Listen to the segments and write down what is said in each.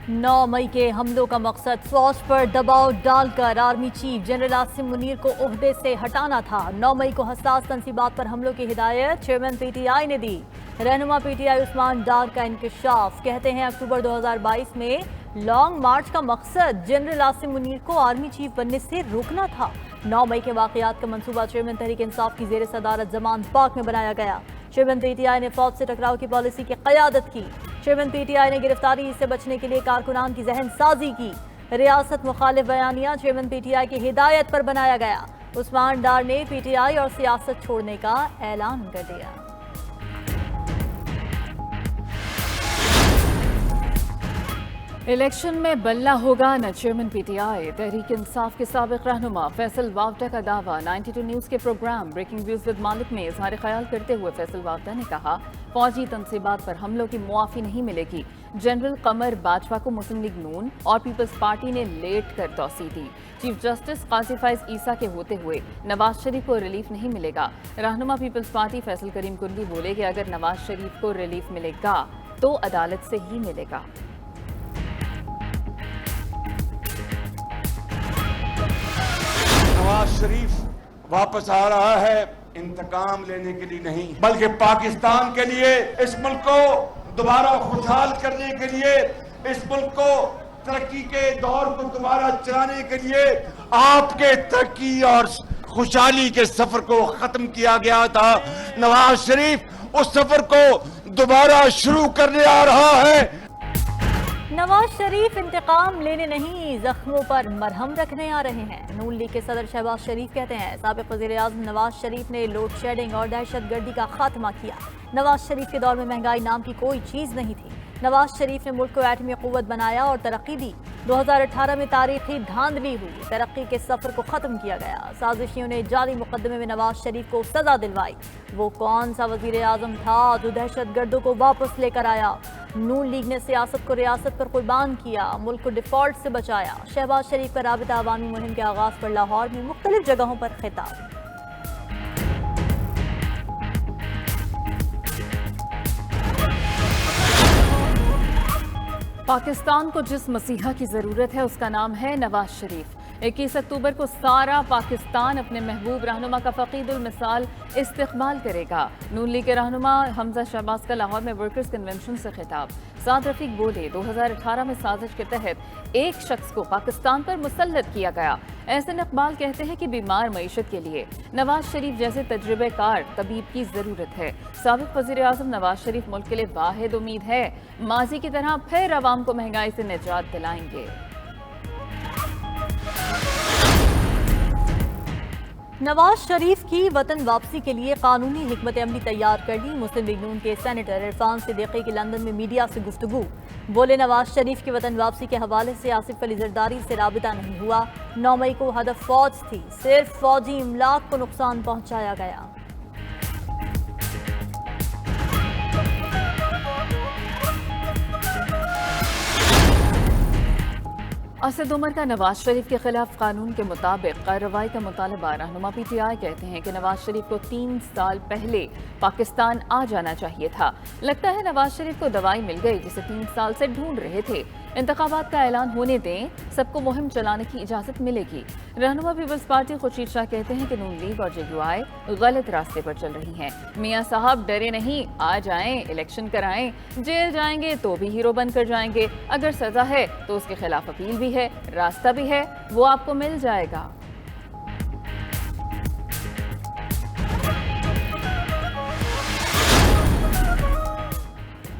9 मई के हमलों का मकसद फौज पर दबाव डालकर army chief general Asim Munir को ओहदे से हटाना था। 9 मई को हसास तंसीबात पर हमलों की हिदायत चेयरमैन पीटीआई ने दी। रहनुमा पीटीआई उस्मान डार का इंकशाफ, कहते हैं अक्टूबर 2022 में लॉन्ग मार्च का मकसद जनरल आसिम मुनीर को आर्मी चीफ बनने से रोकना था। 9 मई के वाकयात का मंसूबा चेयरमैन तहरीक इंसाफ की जेर सदारत जमान पाक में बनाया गया। चेयरमैन पीटीआई ने फौज से टकराव की पॉलिसी की क़यादत की। चेयरमैन पीटीआई ने गिरफ्तारी से बचने के लिए कारकुनान की जहन साजी की। रियासत मुखालिफ बयानिया चेयरमैन पीटीआई की हिदायत पर बनाया गया। उस्मान डार ने पीटीआई और सियासत छोड़ने का ऐलान कर दिया। इलेक्शन में बल्ला होगा न चेयरमैन पीटीआई। तहरीक इंसाफ के साबिक रहनुमा फैसल वावटा का दावा। 92 न्यूज़ के प्रोग्राम ब्रेकिंग व्यूज विद मालिक में इजहार ख्याल करते हुए फैसल वावटा ने कहा, फौजी तनसीबात पर हमलों की मुआफ़ी नहीं मिलेगी। जनरल कमर बाजवा को मुस्लिम लीग नून और पीपल्स पार्टी ने लेट कर तौसीह दी। चीफ जस्टिस काजी फाइज ईसा के होते हुए नवाज शरीफ को रिलीफ नहीं मिलेगा। रहनुमा पीपल्स पार्टी फैसल करीम कुंडी बोले कि अगर नवाज शरीफ को रिलीफ मिलेगा तो अदालत से ही मिलेगा। नवाज शरीफ वापस आ रहा है इंतकाम लेने के लिए नहीं, बल्कि पाकिस्तान के लिए, इस मुल्क को दोबारा खुशहाल करने के लिए, इस मुल्क को तरक्की के दौर को दोबारा चलाने के लिए। आपके तरक्की और खुशहाली के सफर को खत्म किया गया था। नवाज शरीफ उस सफर को दोबारा शुरू करने आ रहा है। नवाज शरीफ इंतकाम लेने नहीं, जख्मों पर मरहम रखने आ रहे हैं। नून लीग के सदर शहबाज शरीफ कहते हैं, साबिक वज़ीर आज़म नवाज शरीफ ने लोड शेडिंग और दहशतगर्दी का खात्मा किया। नवाज शरीफ के दौर में महंगाई नाम की कोई चीज़ नहीं थी। नवाज शरीफ ने मुल्क को एटमी क़ुव्वत बनाया और तरक्की दी। 2018 में तारीखी धांधली हुई, तरक्की के सफर को खत्म किया गया। साजिशियों ने जाली मुकदमे में नवाज शरीफ को सजा दिलवाई। वो कौन सा वज़ीर आज़म था जो दहशतगर्दों को वापस लेकर आया? नून लीग ने सियासत को रियासत पर कुर्बान किया, मुल्क को डिफॉल्ट से बचाया। शहबाज शरीफ का राबिता अवामी मुहिम के आगाज पर लाहौर में मुख्तलिफ जगहों पर खिताब। पाकिस्तान को जिस मसीहा की ज़रूरत है उसका नाम है नवाज शरीफ। 21 अक्टूबर को सारा पाकिस्तान अपने महबूब रहनुमा का फ़क़ीदुल मिसाल इस्तक़बाल करेगा। नून लीग के रहनुमा हमजा शहबाज का लाहौर में वर्कर्स कन्वेंशन से खिताब। साद रफीक बोले, 2018 में साजिश के तहत एक शख्स को पाकिस्तान पर मुसल्लत किया गया। एहसन इकबाल कहते हैं कि बीमार मईशत के लिए नवाज शरीफ जैसे तजुर्बेकार तबीब की ज़रूरत है। साबिक वज़ीर आज़म नवाज शरीफ मुल्क के लिए वाहिद उम्मीद है। माजी की तरह फिर अवाम को महंगाई से निजात दिलाएंगे। नवाज शरीफ की वतन वापसी के लिए कानूनी हिकमत अमली तैयार कर ली। मुस्लिम लीग नून के सेनेटर इरफान सिद्दीकी की लंदन में मीडिया से गुफ्तगू। बोले, नवाज शरीफ की वतन वापसी के हवाले से आसिफ अली जरदारी से राबिता नहीं हुआ। 9 मई को हदफ फौज थी, सिर्फ फौजी इमलाक को नुकसान पहुंचाया गया। असद उमर का नवाज शरीफ के खिलाफ कानून के मुताबिक कार्रवाई का मुतालबा। रहनुमा पीटीआई कहते हैं कि नवाज शरीफ को 3 साल पहले पाकिस्तान आ जाना चाहिए था। लगता है नवाज शरीफ को दवाई मिल गई जिसे 3 साल से ढूंढ रहे थे। इंतखाबात का ऐलान होने दें, सबको मुहिम चलाने की इजाज़त मिलेगी। रहनुमा पीपल्स पार्टी खुर्शीद शाह कहते हैं कि नून लीग और जेयूआई गलत रास्ते पर चल रही हैं। मियाँ साहब डरे नहीं, आ जाएं, इलेक्शन कराएं। जेल जाएंगे तो भी हीरो बनकर जाएंगे। अगर सजा है तो उसके खिलाफ अपील भी है, रास्ता भी है, वो आपको मिल जाएगा।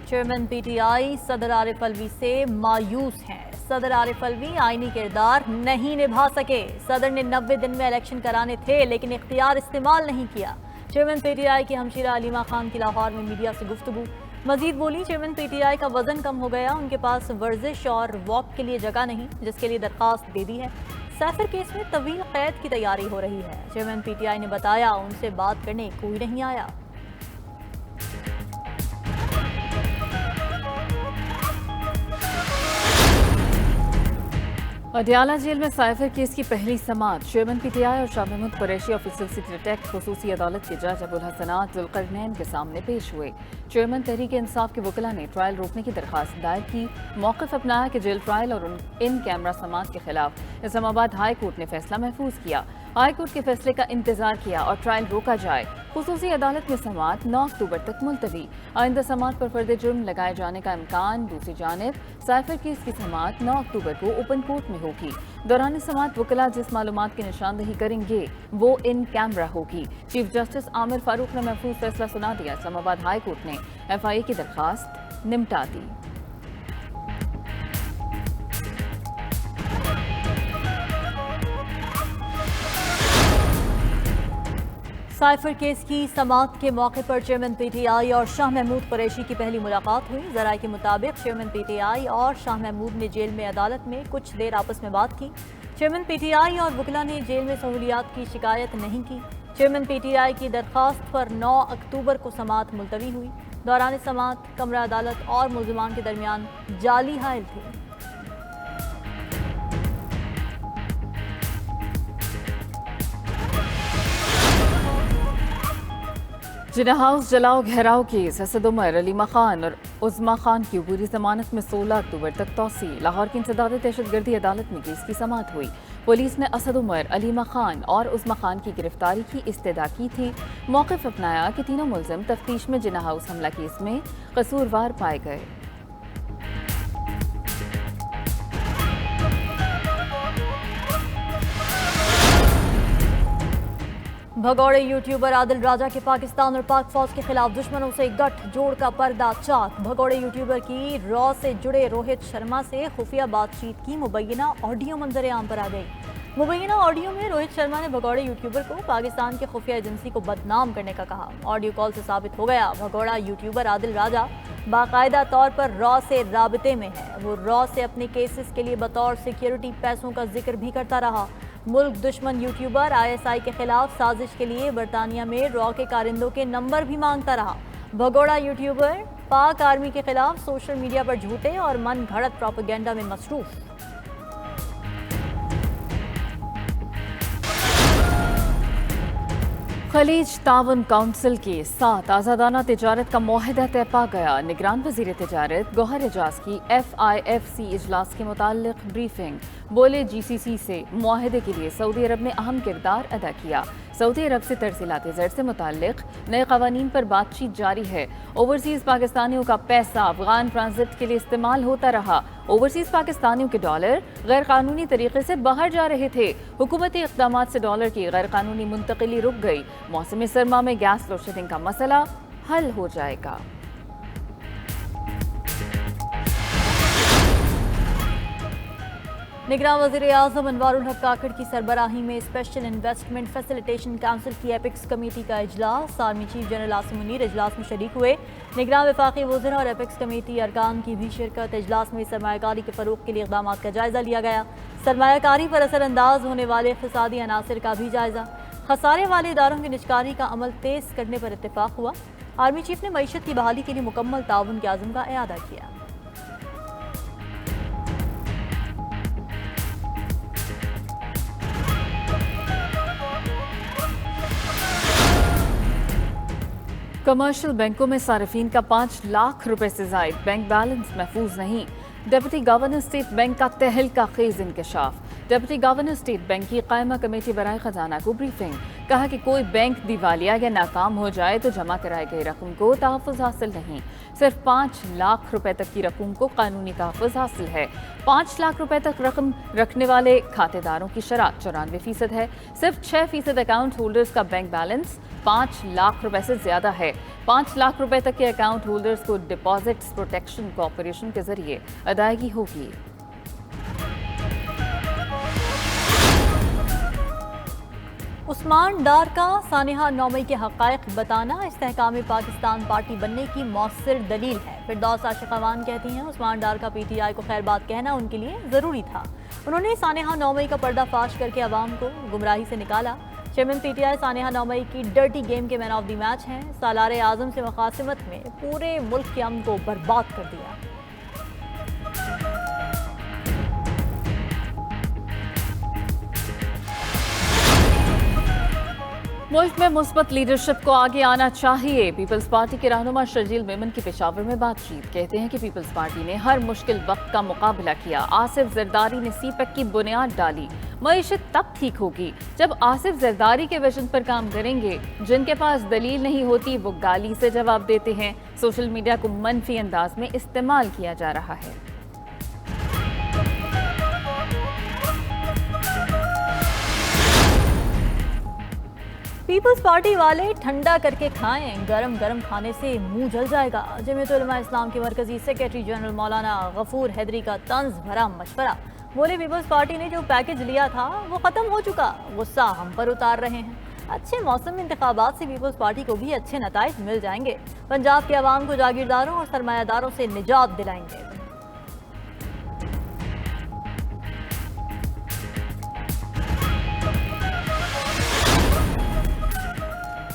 चेयरमैन पीटीआई सदर आरिफ अलवी से मायूस हैं। सदर आरिफ अलवी आईनी किरदार नहीं निभा सके। सदर ने 90 दिन में इलेक्शन कराने थे लेकिन इख्तियार इस्तेमाल नहीं किया। चेयरमैन पीटीआई की हमशीरा अलीमा खान की लाहौर में मीडिया से गुफ्तगू। मजीद बोली, चेयरमैन पीटीआई का वजन कम हो गया, उनके पास वर्जिश और वॉक के लिए जगह नहीं, जिसके लिए दरखास्त दे दी है। सैफर केस में तवील कैद की तैयारी हो रही है। चेयरमैन पीटीआई ने बताया, उनसे बात करने कोई नहीं आया। अडियाला जेल में साइफर केस की पहली समाअत चेयरमैन पीटीआई और शाह महमूद कुरैशी ऑफिसर से डिटेक्ट खसूसी अदालत के जज अबुल हसनात जुल्करनैन के सामने पेश हुए। चेयरमैन तहरीक इंसाफ के वकील ने ट्रायल रोकने की दरखास्त दायर की। मौक़िफ़ अपनाया कि जेल ट्रायल और इन कैमरा समाअत के खिलाफ इस्लामाबाद हाई कोर्ट ने फैसला महफूज किया। हाई कोर्ट के फैसले का इंतजार किया और ट्रायल रोका जाए। खुसूसी अदालत में समाअत 9 अक्टूबर तक मुलतवी। आइंदा समाअत पर फर्द जुर्म लगाए जाने का इम्कान। दूसरी जानिब साइफर केस की समाअत 9 अक्टूबर को ओपन कोर्ट में होगी। दौरान समाअत वकीला जिस मालूमात की निशानदही करेंगे वो इन कैमरा होगी। चीफ जस्टिस आमिर फारूक ने महफूज फैसला सुना दिया। इस्लामाबाद हाई कोर्ट ने FIA की दरखास्त निपटा दी। साइफर केस की समाअत के मौके पर चेयरमैन PTI और शाह महमूद कुरैशी की पहली मुलाकात हुई। ज़राए के मुताबिक चेयरमैन PTI और शाह महमूद ने जेल में अदालत में कुछ देर आपस में बात की। चेयरमैन PTI और वकीला ने जेल में सहूलियात की शिकायत नहीं की। चेयरमैन PTI की दरख्वास्त पर 9 अक्टूबर को समाअत मुलतवी हुई। दौरान समाअत कमरा अदालत और मुल्ज़िमान के दरमियान जाली हाइल थे। जिन्ना हाउस जलाओ घेराव केस असद उमर, अलीमा खान और उज़मा खान की पूरी जमानत में 16 अक्टूबर तक तौसी। लाहौर की इंसदाद दहशतगर्दी अदालत में केस की समाअत हुई। पुलिस ने असद उमर, अलीमा खान और उज़मा खान की गिरफ्तारी की इस्तदा की थी। मौक़िफ़ अपनाया कि तीनों मुल्ज़िम तफ्तीश में जिन्ना हाउस हमला केस में कसूरवार पाए गए। भगौड़े यूट्यूबर आदिल राजा के पाकिस्तान और पाक फौज के खिलाफ दुश्मनों से गठजोड़ का पर्दा चाक। भगौड़े यूट्यूबर की रॉ से जुड़े रोहित शर्मा से खुफिया बातचीत की मुबैना ऑडियो मंजर आम पर आ गई। मुबैना ऑडियो में रोहित शर्मा ने भगौड़े यूट्यूबर को पाकिस्तान की खुफिया एजेंसी को बदनाम करने का कहा। ऑडियो कॉल से साबित हो गया भगौड़ा यूट्यूबर आदिल राजा बाकायदा तौर पर रॉ से राबते में है। वो रॉ से अपने केसेस के लिए बतौर सिक्योरिटी पैसों का जिक्र भी करता रहा। मुल्क दुश्मन यूट्यूबर ISI के खिलाफ साजिश के लिए बरतानिया में रॉ के कारिंदों के नंबर भी मांगता रहा। भगौड़ा यूट्यूबर पाक आर्मी के खिलाफ सोशल मीडिया पर झूठे और मन घड़त प्रोपेगेंडा में मसरूफ। खलीज तावन काउंसिल के 7 आज़ादाना तिजारत का मुआहदा तय पा गया। निगरान वज़ीर तिजारत गौहर एजाज की FIFC इजलास के मुताल्लिक ब्रीफिंग। बोले GCC से मुआहदे के लिए सऊदी अरब ने अहम किरदार अदा किया। सऊदी अरब से तरसीलात ज़र से मुताल्लिक नए क़वानीन पर बातचीत जारी है। ओवरसीज़ पाकिस्तानियों का पैसा अफगान ट्रांजिट के लिए इस्तेमाल होता रहा। ओवरसीज़ पाकिस्तानियों के डॉलर गैर कानूनी तरीके से बाहर जा रहे थे। हुकूमती इक़दामात से डॉलर की गैर कानूनी मुंतकिली रुक गई। मौसम सरमा में गैस लोड शेडिंग का मसला हल हो जाएगा। निगरान वज़ीर-ए-आज़म अनवारुल हक काकड़ की सरबराही में स्पेशल इन्वेस्टमेंट फैसिलिटेशन काउंसिल की एपिक्स कमेटी का इजलास। Army chief general Asim Munir इजलास में शरीक हुए। निगरान वफाकी वज़रा और एपिक्स कमेटी अरकान की भी शिरकत। इजलास में सरमायाकारी के फ़रोग़ के लिए इक़दाम का जायज़ा लिया गया। सरमायाकारी पर असरअंदाज होने वाले इक़्तिसादी अनासर का भी जायज़ा। खसारे वाले इदारों की निजकारी का अमल तेज़ करने पर इत्तेफाक हुआ। आर्मी चीफ ने मईशत की बहाली के लिए मुकम्मल ताउन के आज़म का इआदा किया। कमर्शियल बैंकों में सार्फिन का 5 लाख रुपए से जायद बैंक बैलेंस महफूज नहीं। डिप्टी गवर्नर स्टेट बैंक का तहलका खेज इंकशाफ। डिप्टी गवर्नर स्टेट बैंक की कायमा कमेटी बराए खजाना को ब्रीफिंग। कहा कि कोई बैंक दिवालिया या नाकाम हो जाए तो जमा कराई गई रकम को तहफ़्फ़ुज़ हासिल नहीं। सिर्फ 5 लाख रुपए तक की रकम को कानूनी तहफ़्फ़ुज़ हासिल है। 5 लाख रुपए तक रकम रखने वाले खातेदारों की शरह 94% है। सिर्फ 6% अकाउंट होल्डर्स का बैंक बैलेंस 5 लाख रुपए से ज्यादा है। 5 लाख रुपए तक के अकाउंट होल्डर्स को डिपॉजिट्स प्रोटेक्शन कॉर्पोरेशन के जरिए अदायगी होगी। उस्मान डार का सानिहा नौमई के हक़ाइक़ बताना इस्तेहकाम पाकिस्तान पार्टी बनने की मौसर दलील है। फिरदौस आशिक़ अवान कहती हैं उस्मान डार का PTI को खैर बात कहना उनके लिए ज़रूरी था। उन्होंने सानिहा नौमई का पर्दाफाश करके अवाम को गुमराही से निकाला। चेयरमैन PTI सानिहा नौमई की डर्टी गेम के मैन ऑफ द मैच हैं। सालारे आज़म से मुखासिमत में पूरे मुल्क के अमन को बर्बाद कर दिया। मुल्क में मुस्बत लीडरशिप को आगे आना चाहिए। पीपल्स पार्टी के रहनुमा शर्जील मेमन की पेशावर में बातचीत। कहते हैं कि पीपल्स पार्टी ने हर मुश्किल वक्त का मुकाबला किया। आसिफ जरदारी ने सीपैक की बुनियाद डाली। मईशत तब ठीक होगी जब आसिफ जरदारी के विजन पर काम करेंगे। जिनके पास दलील नहीं होती वो गाली से जवाब देते हैं। सोशल मीडिया को मनफी अंदाज में इस्तेमाल किया जा रहा है। पीपल्स पार्टी वाले ठंडा करके खाएं, गरम गरम खाने से मुंह जल जाएगा। जमीयत उलमा इस्लाम के मरकजी सेक्रेटरी जनरल मौलाना गफूर हैदरी का तंज भरा मशवरा। बोले पीपल्स पार्टी ने जो पैकेज लिया था वो खत्म हो चुका, गुस्सा हम पर उतार रहे हैं। अच्छे मौसम में इंतखाबात से पीपल्स पार्टी को भी अच्छे नताइज मिल जाएंगे। पंजाब के अवाम को जागीरदारों और सरमायादारों से निजात दिलाएंगे।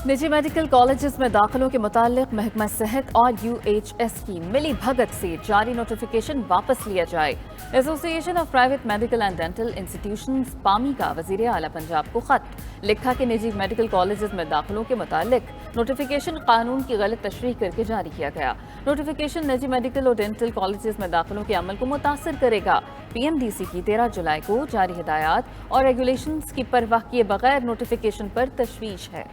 निजी मेडिकल कॉलेजेस में दाखिलों के मुताल्लिक महकमा सेहत और UHS की मिली भगत से जारी नोटिफिकेशन वापस लिया जाए। Association of private medical and dental institutions PAMI का वजीर आला पंजाब को खत लिखा कि निजी मेडिकल कॉलेजेस में दाखिलों के मुताल्लिक नोटिफिकेशन कानून की गलत तशरीह करके जारी किया गया। नोटिफिकेशन निजी मेडिकल और डेंटल कॉलेजेस में दाखिलों के अमल को मुतासर करेगा। PMDC की 13 जुलाई को जारी हिदायत और रेगुलेशंस की परवाह किए बगैर नोटिफिकेशन पर तशवीश है।